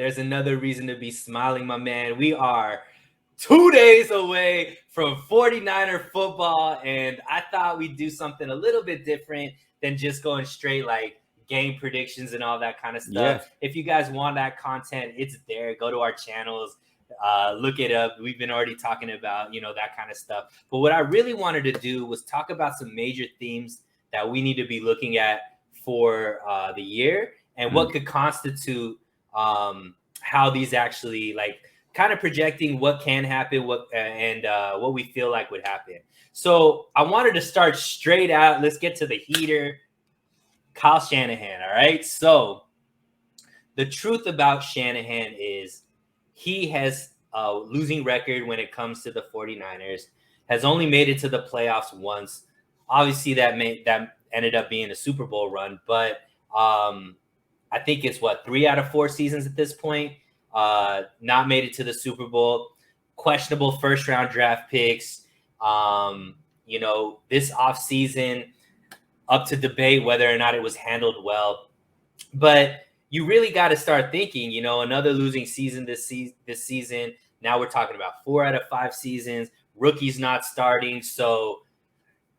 There's another reason to be smiling, my man. We are 2 days away from 49er football, and I thought we'd do something a little bit different than just going straight like game predictions and all that kind of stuff. Yeah. If you guys want that content, it's there. Go to our channels, look it up. We've been already talking about, that kind of stuff. But what I really wanted to do was talk about some major themes that we need to be looking at for the year and what could constitute how these actually like kind of projecting what can happen, what we feel like would happen. So I wanted to start straight out. Let's get to the heater. Kyle Shanahan, all right? So the truth about Shanahan is he has a losing record when it comes to the 49ers, has only made it to the playoffs once. Obviously, that ended up being a Super Bowl run, but I think it's 3 out of 4 seasons at this point. Not made it to the Super Bowl. Questionable first-round draft picks. This offseason, up to debate whether or not it was handled well. But you really got to start thinking, another losing season this season. Now we're talking about 4 out of 5 seasons. Rookies not starting. So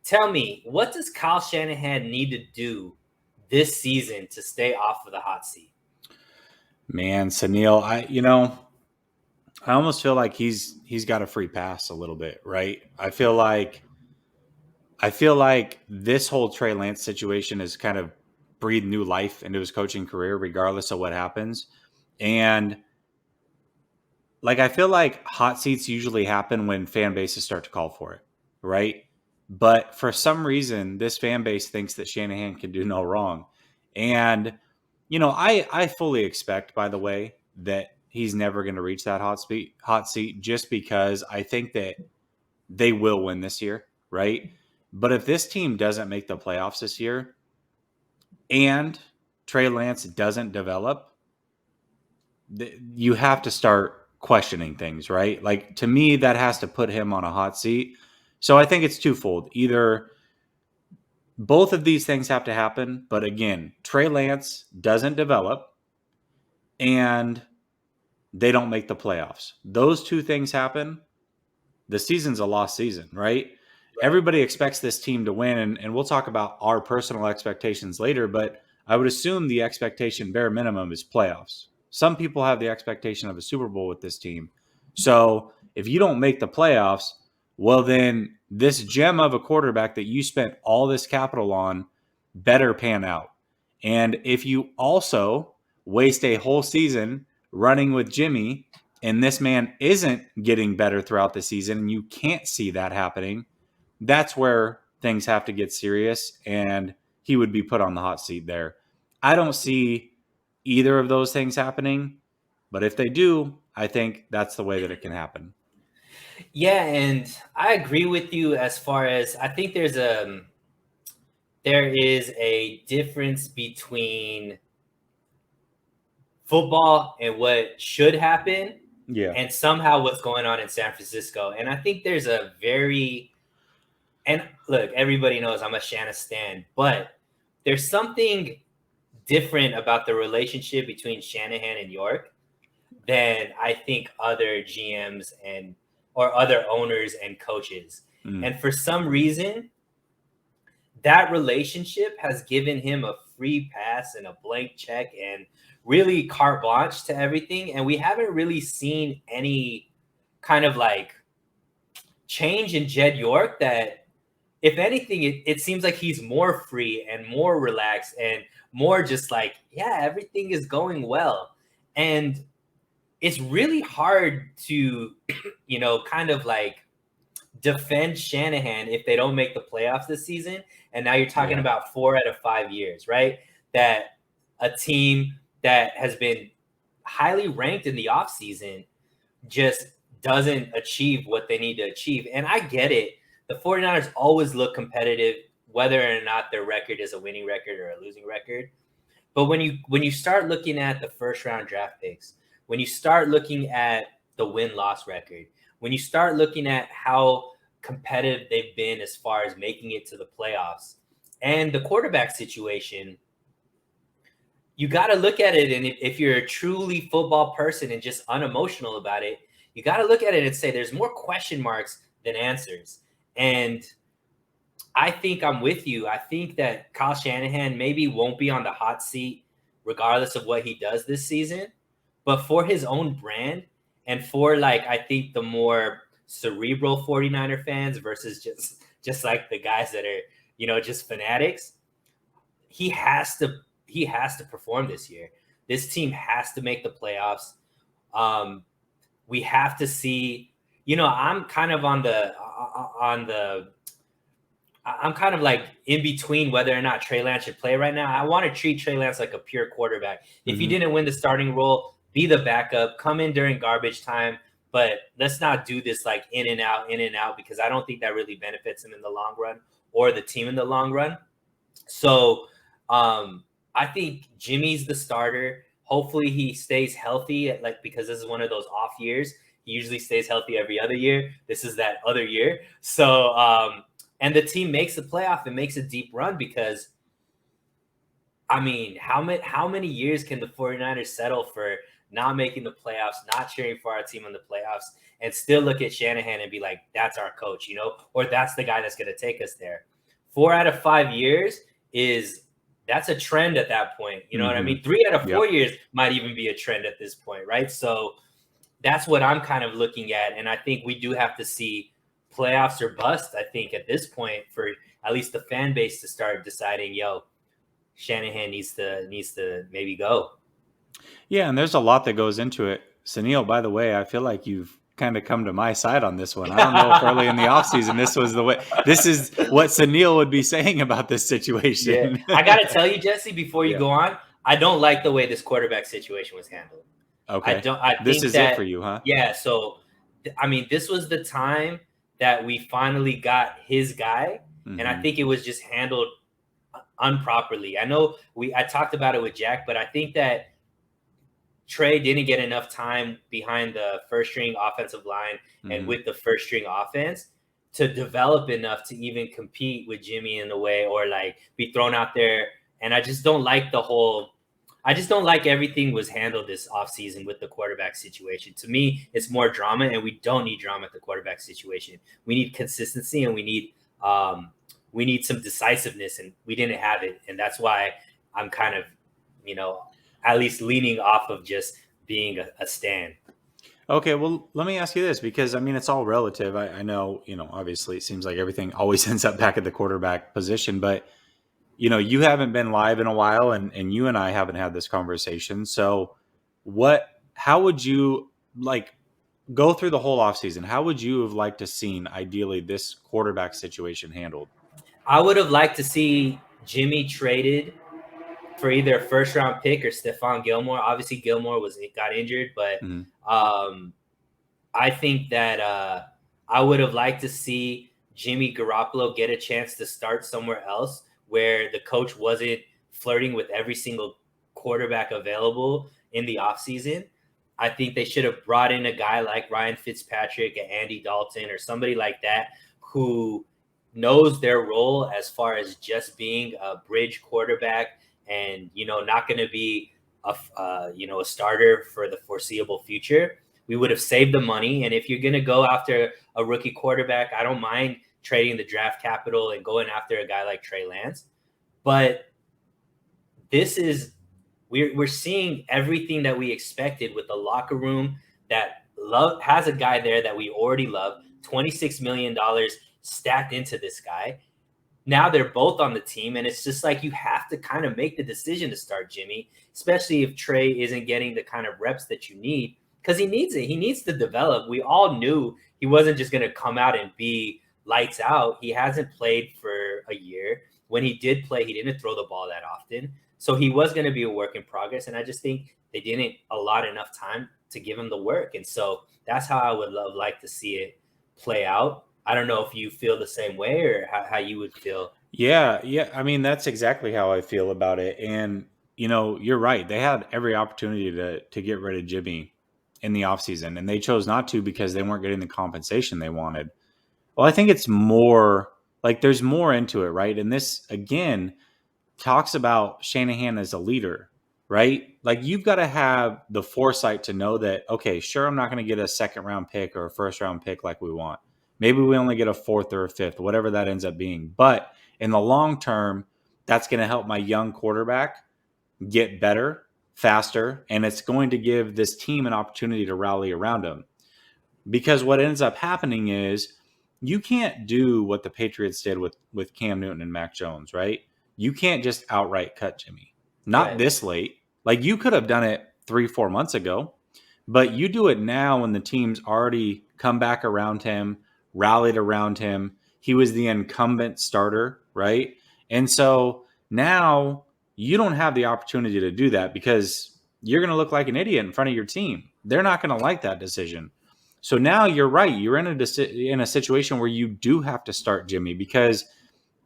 tell me, what does Kyle Shanahan need to do this season to stay off of the hot seat? Man, Sunil, I almost feel like he's got a free pass a little bit, right? I feel like this whole Trey Lance situation has kind of breathed new life into his coaching career, regardless of what happens. And I feel like hot seats usually happen when fan bases start to call for it, right? But for some reason, this fan base thinks that Shanahan can do no wrong. And, I fully expect, by the way, that he's never going to reach that hot seat just because I think that they will win this year, right? But if this team doesn't make the playoffs this year and Trey Lance doesn't develop, you have to start questioning things, right? Like, to me, that has to put him on a hot seat. So I think it's twofold. Either both of these things have to happen, but again, Trey Lance doesn't develop and they don't make the playoffs. Those two things happen, the season's a lost season, right? Everybody expects this team to win, and we'll talk about our personal expectations later, but I would assume the expectation bare minimum is playoffs. Some people have the expectation of a Super Bowl with this team. So if you don't make the playoffs, well, then this gem of a quarterback that you spent all this capital on better pan out. And if you also waste a whole season running with Jimmy and this man isn't getting better throughout the season and you can't see that happening, that's where things have to get serious, and he would be put on the hot seat there. I don't see either of those things happening, but if they do, I think that's the way that it can happen. Yeah, and I agree with you as far as I think there is a difference between football and what should happen and somehow what's going on in San Francisco. And I think there's and look, everybody knows I'm a Shanna stan, but there's something different about the relationship between Shanahan and York than I think other GMs or other owners and coaches. And for some reason, that relationship has given him a free pass and a blank check and really carte blanche to everything. And we haven't really seen any kind of like change in Jed York that, if anything, it seems like he's more free and more relaxed and more just like, yeah, everything is going well. And it's really hard to, kind of like defend Shanahan if they don't make the playoffs this season. And now you're talking about 4 out of 5 years, right? That a team that has been highly ranked in the offseason just doesn't achieve what they need to achieve. And I get it. The 49ers always look competitive, whether or not their record is a winning record or a losing record. But when you start looking at the first round draft picks, when you start looking at the win-loss record, when you start looking at how competitive they've been as far as making it to the playoffs and the quarterback situation, you got to look at it, and if you're a truly football person and just unemotional about it, you got to look at it and say there's more question marks than answers. And I think I'm with you. I think that Kyle Shanahan maybe won't be on the hot seat regardless of what he does this season, but for his own brand and for like I think the more cerebral 49er fans versus just like the guys that are, just fanatics, he has to perform this year. This team has to make the playoffs. We have to see, I'm kind of I'm kind of like in between whether or not Trey Lance should play right now. I want to treat Trey Lance like a pure quarterback. If you didn't win the starting role, be the backup, come in during garbage time, but let's not do this like in and out, because I don't think that really benefits him in the long run or the team in the long run. So I think Jimmy's the starter. Hopefully he stays healthy, because this is one of those off years. He usually stays healthy every other year. This is that other year. So and the team makes the playoff and makes a deep run, because I mean, how many years can the 49ers settle for not making the playoffs, not cheering for our team in the playoffs, and still look at Shanahan and be like, that's our coach, or that's the guy that's going to take us there. 4 out of 5 years that's a trend at that point. You know what I mean? 3 out of 4 years might even be a trend at this point, right? So that's what I'm kind of looking at. And I think we do have to see playoffs or bust, I think, at this point, for at least the fan base to start deciding, Shanahan needs to maybe go. Yeah, and there's a lot that goes into it. Sunil, by the way, I feel like you've kind of come to my side on this one. I don't know if early in the offseason this is what Sunil would be saying about this situation. Yeah. I got to tell you, Jesse, before you go on, I don't like the way this quarterback situation was handled. Okay. This is it for you, huh? Yeah. So, I mean, this was the time that we finally got his guy. And I think it was just handled improperly. I know I talked about it with Jack, but I think that Trey didn't get enough time behind the first string offensive line and with the first string offense to develop enough to even compete with Jimmy in a way, or like be thrown out there. And I just don't like everything was handled this offseason with the quarterback situation. To me, it's more drama, and we don't need drama at the quarterback situation. We need consistency, and we need some decisiveness, and we didn't have it. And that's why I'm kind of, at least leaning off of just being a stand. Okay, well, let me ask you this, because I mean, it's all relative. I know, obviously it seems like everything always ends up back at the quarterback position, but you haven't been live in a while, and you and I haven't had this conversation. So how would you go through the whole offseason? How would you have liked to seen ideally this quarterback situation handled? I would have liked to see Jimmy traded for either a first round pick or Stephon Gilmore. Obviously Gilmore got injured, but I think that I would have liked to see Jimmy Garoppolo get a chance to start somewhere else where the coach wasn't flirting with every single quarterback available in the offseason. I think they should have brought in a guy like Ryan Fitzpatrick and Andy Dalton or somebody like that who knows their role as far as just being a bridge quarterback and, not going to be a starter for the foreseeable future. We would have saved the money. And if you're going to go after a rookie quarterback, I don't mind trading the draft capital and going after a guy like Trey Lance. But we're seeing everything that we expected with the locker room that has a guy there that we already love, $26 million stacked into this guy. Now they're both on the team, and it's just like you have to kind of make the decision to start Jimmy, especially if Trey isn't getting the kind of reps that you need, because he needs it. He needs to develop. We all knew he wasn't just going to come out and be lights out. He hasn't played for a year. When he did play, he didn't throw the ball that often. So he was going to be a work in progress, and I just think they didn't allot enough time to give him the work. And so that's how I would like to see it play out. I don't know if you feel the same way or how you would feel. Yeah. I mean, that's exactly how I feel about it. And, you're right. They had every opportunity to get rid of Jimmy in the offseason, and they chose not to because they weren't getting the compensation they wanted. Well, I think it's more like there's more into it, right? And this, again, talks about Shanahan as a leader. right? Like you've got to have the foresight to know that, okay, sure, I'm not going to get a second round pick or a first round pick like we want. Maybe we only get a fourth or a fifth, whatever that ends up being. But in the long term, that's going to help my young quarterback get better faster. And it's going to give this team an opportunity to rally around him. Because what ends up happening is you can't do what the Patriots did with Cam Newton and Mac Jones, right? You can't just outright cut Jimmy. Not Right. this late. Like you could have done it 3-4 months ago, but you do it now when the team's already come back around him, rallied around him. He was the incumbent starter, right? And so now you don't have the opportunity to do that because you're going to look like an idiot in front of your team. They're not going to like that decision. So now you're right. You're in a situation where you do have to start Jimmy because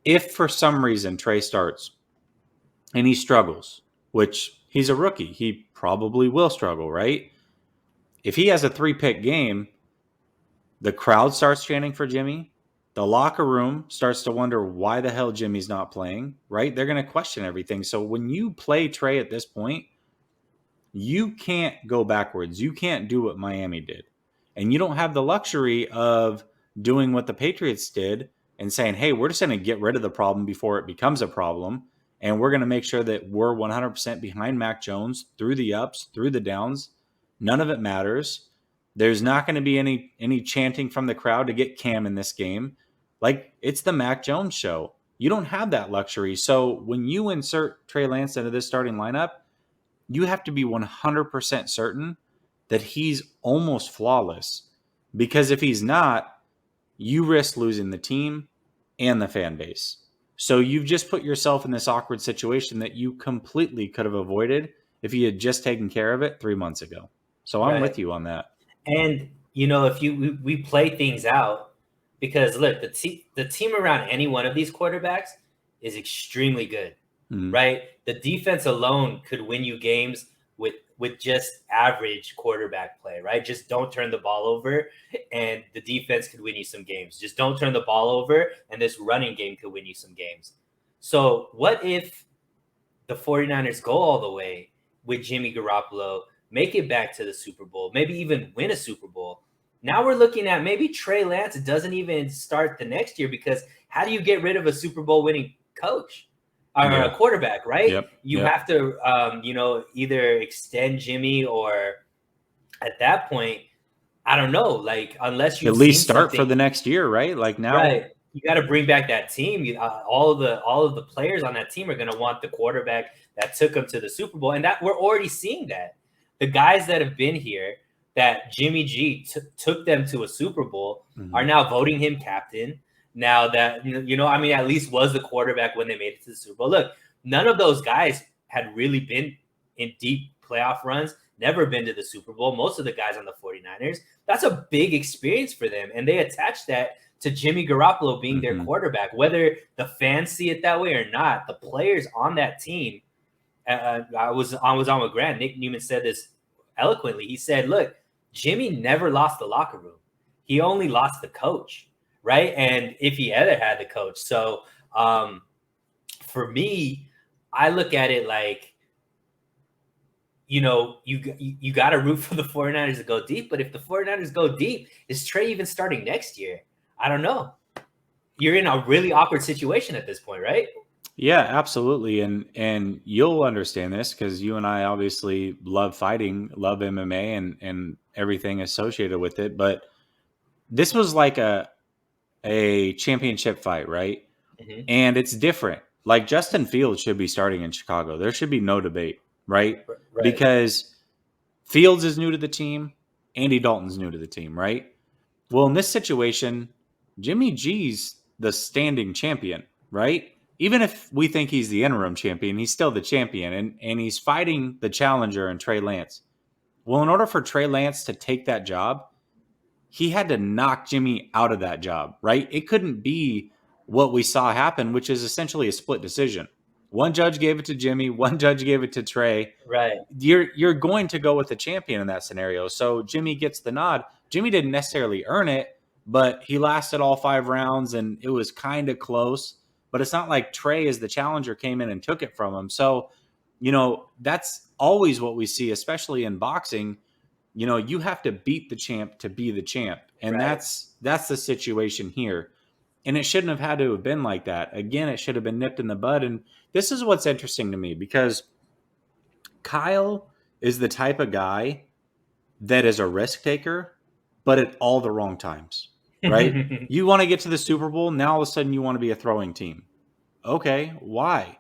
if for some reason Trey starts and he struggles, which he's a rookie, he probably will struggle, right? If he has a 3-pick game, the crowd starts chanting for Jimmy. The locker room starts to wonder why the hell Jimmy's not playing, right? They're going to question everything. So when you play Trey at this point, you can't go backwards. You can't do what Miami did. And you don't have the luxury of doing what the Patriots did and saying, hey, we're just going to get rid of the problem before it becomes a problem. And we're going to make sure that we're 100% behind Mac Jones through the ups, through the downs. None of it matters. There's not going to be any chanting from the crowd to get Cam in this game. Like, it's the Mac Jones show. You don't have that luxury. So when you insert Trey Lance into this starting lineup, you have to be 100% certain that he's almost flawless. Because if he's not, you risk losing the team and the fan base. So you've just put yourself in this awkward situation that you completely could have avoided if you had just taken care of it 3 months ago. So I'm Right. with you on that. And if we play things out, because look, the team around any one of these quarterbacks is extremely good, right? The defense alone could win you games with just average quarterback play, right? Just don't turn the ball over, and the defense could win you some games. Just don't turn the ball over, and this running game could win you some games. So what if the 49ers go all the way with Jimmy Garoppolo, make it back to the Super Bowl, maybe even win a Super Bowl? Now we're looking at maybe Trey Lance doesn't even start the next year, because how do you get rid of a Super Bowl winning coach or a quarterback, right? Yep. You have to, either extend Jimmy, or at that point, I don't know, like, unless you've at least seen start something for the next year, right? Like now, right. You got to bring back that team. All of the players on that team are going to want the quarterback that took them to the Super Bowl, and that we're already seeing that. The guys that have been here, that Jimmy G took them to a Super Bowl, are now voting him captain. Now that at least was the quarterback when they made it to the Super Bowl. Look, none of those guys had really been in deep playoff runs. Never been to the Super Bowl. Most of the guys on the 49ers, that's a big experience for them, and they attach that to Jimmy Garoppolo being their quarterback. Whether the fans see it that way or not, the players on that team, I was on with Grant. Nick Newman said this eloquently. He said, look, Jimmy never lost the locker room. He only lost the coach, right? And if he ever had the coach. So for me, I look at it like, you got to root for the 49ers to go deep. But if the 49ers go deep, is Trey even starting next year? I don't know. You're in a really awkward situation at this point, right? Yeah, absolutely. And you'll understand this because you and I obviously love fighting, love MMA and everything associated with it. But this was like a championship fight, right? Mm-hmm. And it's different. Like Justin Fields should be starting in Chicago. There should be no debate, right? Because Fields is new to the team, Andy Dalton's new to the team, right? Well, in this situation, Jimmy G's the standing champion, right? Even if we think he's the interim champion, he's still the champion, and he's fighting the challenger in Trey Lance. Well, in order for Trey Lance to take that job, he had to knock Jimmy out of that job, right? It couldn't be what we saw happen, which is essentially a split decision. One judge gave it to Jimmy, one judge gave it to Trey. Right. You're going to go with the champion in that scenario. So Jimmy gets the nod. Jimmy didn't necessarily earn it, but he lasted all 5 rounds and it was kind of close. But it's not like Trey, as the challenger, came in and took it from him. So, that's always what we see, especially in boxing. You know, you have to beat the champ to be the champ. And Right. that's the situation here. And it shouldn't have had to have been like that. Again, it should have been nipped in the bud. And this is what's interesting to me because Kyle is the type of guy that is a risk taker, but at all the wrong times, right? You want to get to the Super Bowl, now all of a sudden you want to be a throwing team. Okay, why?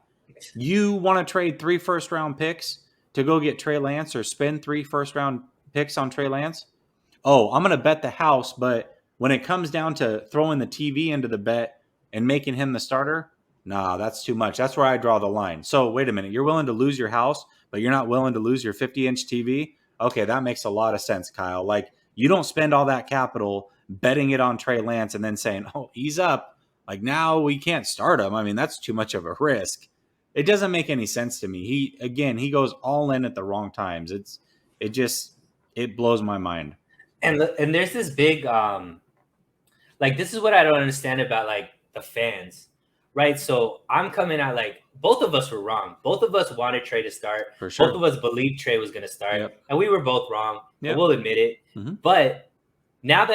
You want to trade 3 first round picks to go get Trey Lance or spend 3 first round picks on Trey Lance? Oh, I'm going to bet the house, but when it comes down to throwing the TV into the bet and making him the starter, nah, that's too much. That's where I draw the line. So wait a minute, you're willing to lose your house, but you're not willing to lose your 50-inch TV? Okay, that makes a lot of sense, Kyle. Like, you don't spend all that capital betting it on Trey Lance and then saying, oh, he's up. Like, now we can't start him. I mean, that's too much of a risk. It doesn't make any sense to me. He goes all in at the wrong times. It blows my mind. And there's this big like, this is what I don't understand about like the fans, right? So I'm coming out like both of us were wrong. Both of us wanted Trey to start. For sure. Both of us believed Trey was going to start, Yep. and we were both wrong. Yep. We'll admit it. Mm-hmm. But now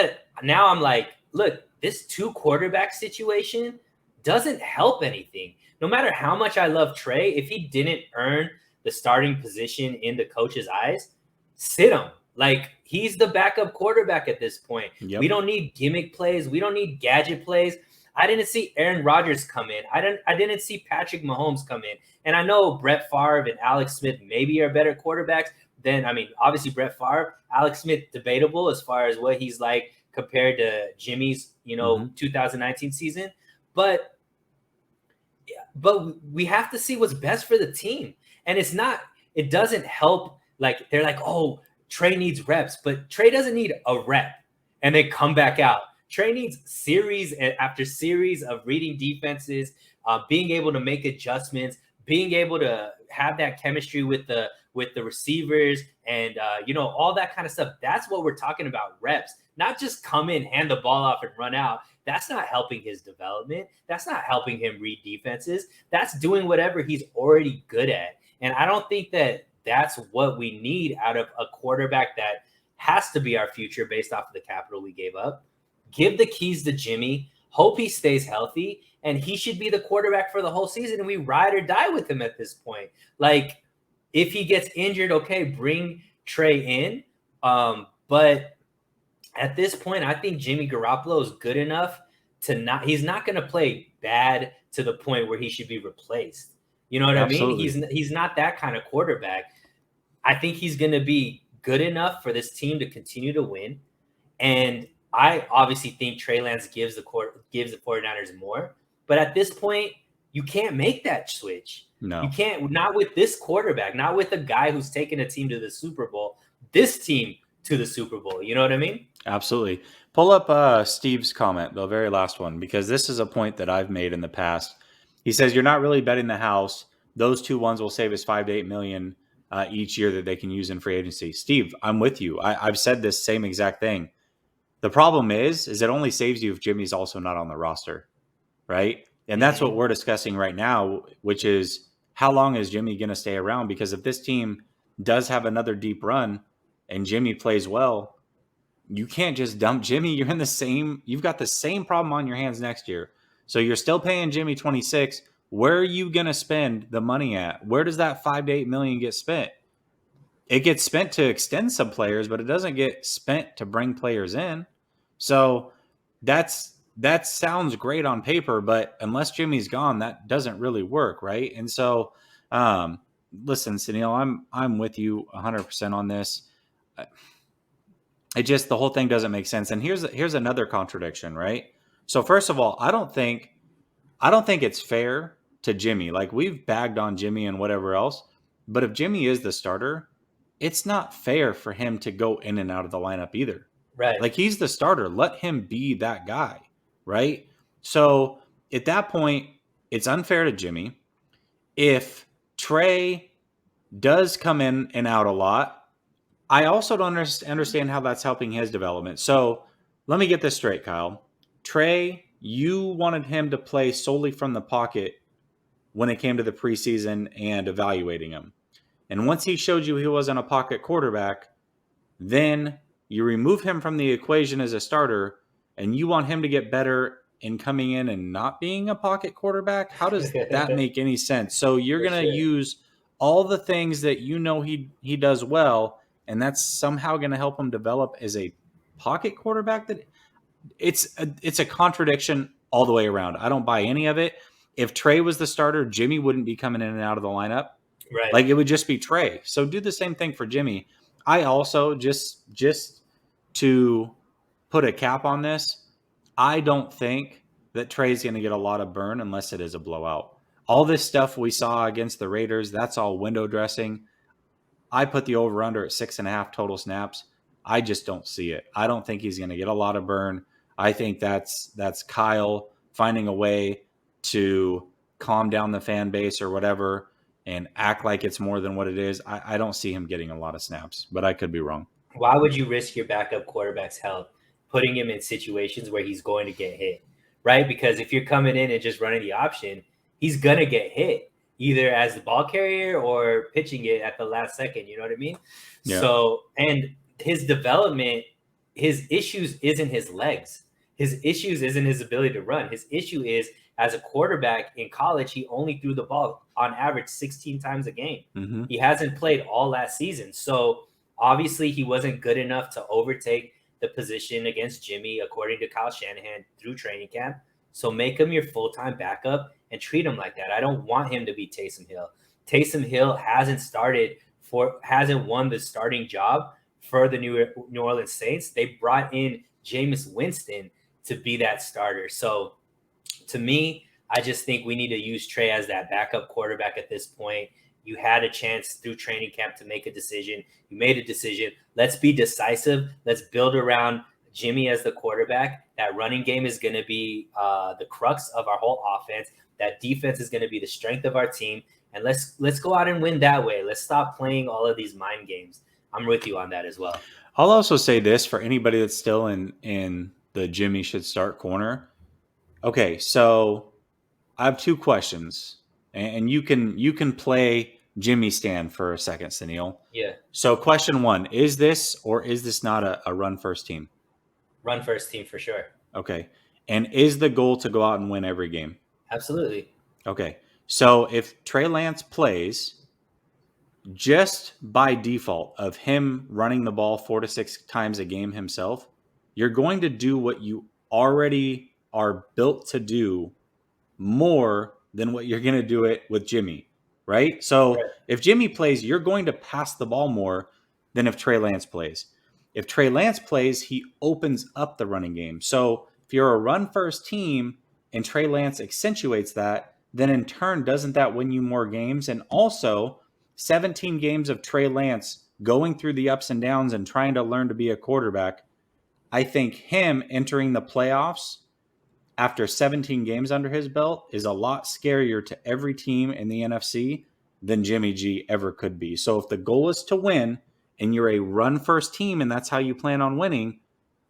I'm like, look, this 2 quarterback situation doesn't help anything. No matter how much I love Trey, if he didn't earn the starting position in the coach's eyes, sit him. Like, he's the backup quarterback at this point. Yep. We don't need gimmick plays. We don't need gadget plays. I didn't see Aaron Rodgers come in. I didn't see Patrick Mahomes come in. And I know Brett Favre and Alex Smith maybe are better quarterbacks than, I mean, obviously Brett Favre. Alex Smith, debatable as far as what he's like compared to Jimmy's, 2019 season. But we have to see what's best for the team. And it doesn't help. Like, they're like, oh, Trey needs reps, but Trey doesn't need a rep and then come back out. Trey needs series after series of reading defenses, being able to make adjustments, being able to have that chemistry with the receivers and, all that kind of stuff. That's what we're talking about, reps, not just come in, hand the ball off and run out. That's not helping his development. That's not helping him read defenses. That's doing whatever he's already good at. And I don't think that that's what we need out of a quarterback that has to be our future based off of the capital we gave up. Give the keys to Jimmy. Hope he stays healthy, and he should be the quarterback for the whole season, and we ride or die with him at this point. Like, if he gets injured, okay, bring Trey in. But at this point, I think Jimmy Garoppolo is good enough he's not going to play bad to the point where he should be replaced. You know what Absolutely. I mean? He's not that kind of quarterback. I think he's going to be good enough for this team to continue to win. And I obviously think Trey Lance gives the 49ers more. But at this point, you can't make that switch. No. You can't, not with this quarterback, not with a guy who's taken a team to the Super Bowl, this team to the Super Bowl. You know what I mean? Absolutely. Pull up Steve's comment, the very last one, because this is a point that I've made in the past. He says, you're not really betting the house. Those 2 ones will save us $5 to $8 million each year that they can use in free agency. Steve, I'm with you. I've said this same exact thing. The problem is it only saves you if Jimmy's also not on the roster, right? And that's what we're discussing right now, which is how long is Jimmy going to stay around? Because if this team does have another deep run and Jimmy plays well, you can't just dump Jimmy. You've got the same problem on your hands next year. So you're still paying Jimmy 26. Where are you going to spend the money at? Where does that $5 to $8 million get spent? It gets spent to extend some players, but it doesn't get spent to bring players in. So that sounds great on paper, but unless Jimmy's gone, that doesn't really work, right? And so, listen, Sunil, I'm with you 100% on this. The whole thing doesn't make sense. And here's another contradiction, right? So first of all, I don't think it's fair to Jimmy. Like, we've bagged on Jimmy and whatever else, but if Jimmy is the starter, it's not fair for him to go in and out of the lineup either. Right. Like, he's the starter. Let him be that guy, right? So at that point, it's unfair to Jimmy. If Trey does come in and out a lot, I also don't understand how that's helping his development. So let me get this straight, Kyle. Trey, you wanted him to play solely from the pocket when it came to the preseason and evaluating him. And once he showed you he wasn't a pocket quarterback, then you remove him from the equation as a starter, and you want him to get better in coming in and not being a pocket quarterback. How does that make any sense? So you're For going to sure. use all the things that you know he does well, and that's somehow going to help him develop as a pocket quarterback. That it's a contradiction all the way around. I don't buy any of it. If Trey was the starter, Jimmy wouldn't be coming in and out of the lineup. Right. Like, it would just be Trey. So do the same thing for Jimmy. I also just to put a cap on this, I don't think that Trey's going to get a lot of burn unless it is a blowout. All this stuff we saw against the Raiders, that's all window dressing. I put the over under at 6.5 total snaps. I just don't see it. I don't think he's going to get a lot of burn. I think that's Kyle finding a way to calm down the fan base or whatever and act like it's more than what it is. I don't see him getting a lot of snaps, but I could be wrong. Why would you risk your backup quarterback's health, putting him in situations where he's going to get hit, right? Because if you're coming in and just running the option, he's going to get hit either as the ball carrier or pitching it at the last second. You know what I mean? Yeah. So, and his development, his issues isn't his legs. His issues isn't his ability to run. His issue is, as a quarterback in college, he only threw the ball on average 16 times a game. Mm-hmm. He hasn't played all last season. So obviously he wasn't good enough to overtake the position against Jimmy, according to Kyle Shanahan, through training camp. So make him your full-time backup and treat him like that. I don't want him to be Taysom Hill. Taysom Hill hasn't won the starting job for the New Orleans Saints. They brought in Jameis Winston to be that starter. So to me, I just think we need to use Trey as that backup quarterback at this point. You had a chance through training camp to make a decision. You made a decision. Let's be decisive. Let's build around Jimmy as the quarterback. That running game is going to be the crux of our whole offense. That defense is going to be the strength of our team. And let's go out and win that way. Let's stop playing all of these mind games. I'm with you on that as well. I'll also say this for anybody that's still in the Jimmy should start corner. Okay, so I have two questions, and you can play Jimmy stand for a second, Sunil. Yeah. So question one, is this or is this not a run first team? Run first team for sure. Okay. And is the goal to go out and win every game? Absolutely. Okay. So if Trey Lance plays, just by default of him running the ball 4 to 6 times a game himself, you're going to do what you already are built to do more than what you're going to do it with Jimmy, right? So if Jimmy plays, you're going to pass the ball more than if Trey Lance plays. If Trey Lance plays, he opens up the running game. So if you're a run first team and Trey Lance accentuates that, then in turn, doesn't that win you more games? And also 17 games of Trey Lance going through the ups and downs and trying to learn to be a quarterback. I think him entering the playoffs after 17 games under his belt is a lot scarier to every team in the NFC than Jimmy G ever could be. So if the goal is to win and you're a run first team and that's how you plan on winning,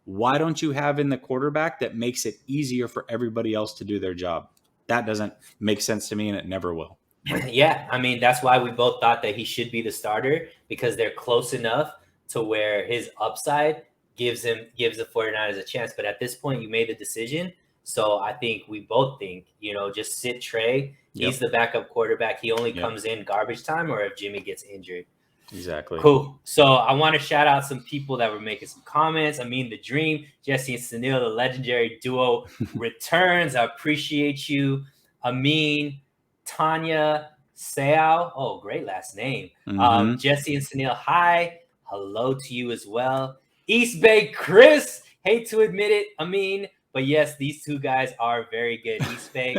why don't you have in the quarterback that makes it easier for everybody else to do their job? That doesn't make sense to me, and it never will. Yeah, I mean, that's why we both thought that he should be the starter, because they're close enough to where his upside gives the 49ers a chance. But at this point, you made the decision. So I think we both think, just sit Trey. He's the backup quarterback. He only comes in garbage time or if Jimmy gets injured. Exactly. Cool. So I want to shout out some people that were making some comments. I mean, the Dream, Jesse and Sunil, the legendary duo returns. I appreciate you. Amin, Tanya, Seao. Oh, great last name. Mm-hmm. Jesse and Sunil, hi. Hello to you as well. East Bay Chris. Hate to admit it, Amin. But yes, these two guys are very good. East Bay.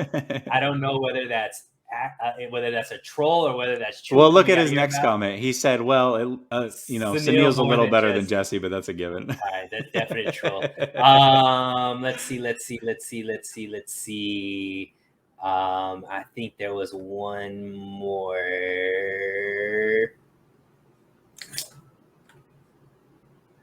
I don't know whether that's a troll or whether that's true. Well, look at his next comment. He said, "Well, Sunil's a little better than Jesse, but that's a given." All right, that's definitely a troll. Let's see. I think there was one more.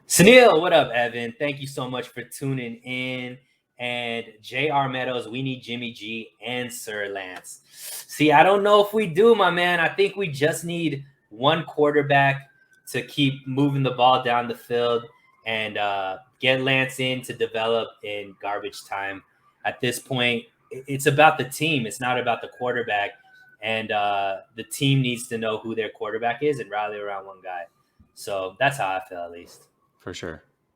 Sunil, what up, Evan? Thank you so much for tuning in. And J.R. Meadows, we need Jimmy G and Sir Lance. See, I don't know if we do, my man. I think we just need one quarterback to keep moving the ball down the field and get Lance in to develop in garbage time. At this point, it's about the team. It's not about the quarterback. And the team needs to know who their quarterback is and rally around one guy. So that's how I feel, at least. For sure.